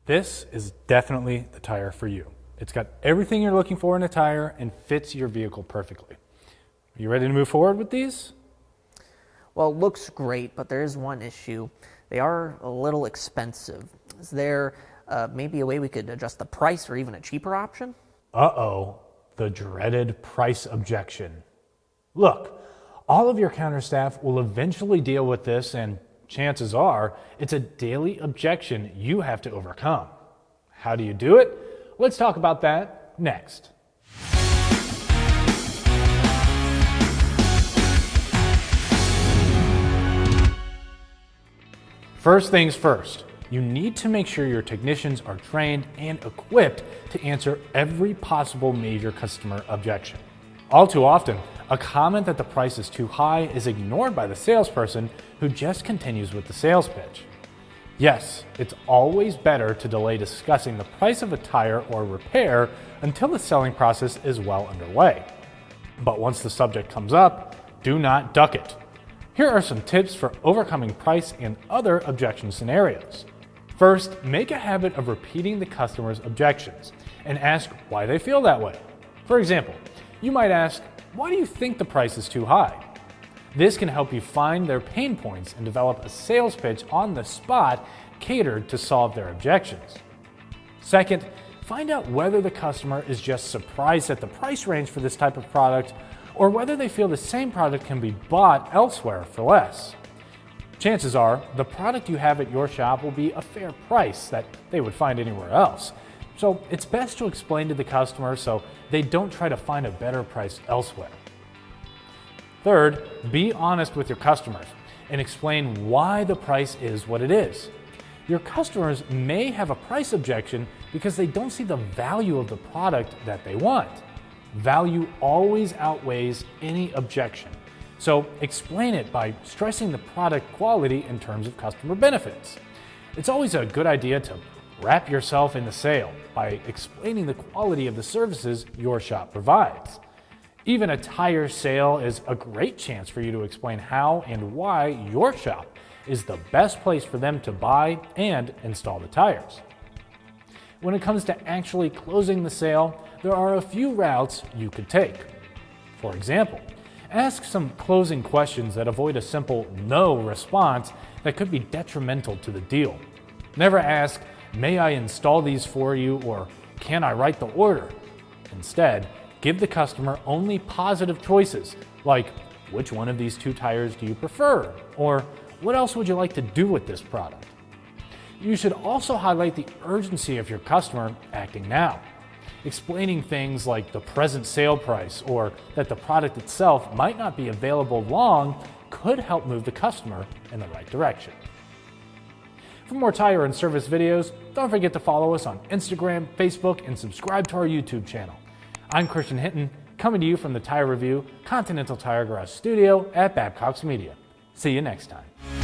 This is definitely the tire for you. It's got everything you're looking for in a tire and fits your vehicle perfectly. Are you ready to move forward with these? Well, it looks great, but there is one issue. They are a little expensive. Is there maybe a way we could adjust the price or even a cheaper option? Uh-oh, the dreaded price objection. Look, all of your counter staff will eventually deal with this, and chances are it's a daily objection you have to overcome. How do you do it? Let's talk about that next. First things first, you need to make sure your technicians are trained and equipped to answer every possible major customer objection. All too often, a comment that the price is too high is ignored by the salesperson who just continues with the sales pitch. Yes, it's always better to delay discussing the price of a tire or repair until the selling process is well underway. But once the subject comes up, do not duck it. Here are some tips for overcoming price and other objection scenarios. First, make a habit of repeating the customer's objections and ask why they feel that way. For example, you might ask, "Why do you think the price is too high?" This can help you find their pain points and develop a sales pitch on the spot catered to solve their objections. Second, find out whether the customer is just surprised at the price range for this type of product or whether they feel the same product can be bought elsewhere for less. Chances are the product you have at your shop will be a fair price that they would find anywhere else. So it's best to explain to the customer so they don't try to find a better price elsewhere. Third, be honest with your customers and explain why the price is what it is. Your customers may have a price objection because they don't see the value of the product that they want. Value always outweighs any objection. So explain it by stressing the product quality in terms of customer benefits. It's always a good idea to wrap yourself in the sale by explaining the quality of the services your shop provides. Even a tire sale is a great chance for you to explain how and why your shop is the best place for them to buy and install the tires. When it comes to actually closing the sale, there are a few routes you could take. For example, ask some closing questions that avoid a simple no response that could be detrimental to the deal. Never ask, "May I install these for you?" or "Can I write the order?" Instead, give the customer only positive choices, like "Which one of these two tires do you prefer?" or "What else would you like to do with this product?" You should also highlight the urgency of your customer acting now. Explaining things like the present sale price or that the product itself might not be available long could help move the customer in the right direction. For more tire and service videos, don't forget to follow us on Instagram, Facebook, and subscribe to our YouTube channel. I'm Christian Hinton, coming to you from the Tire Review Continental Tire Garage studio at Babcock's Media. See you next time.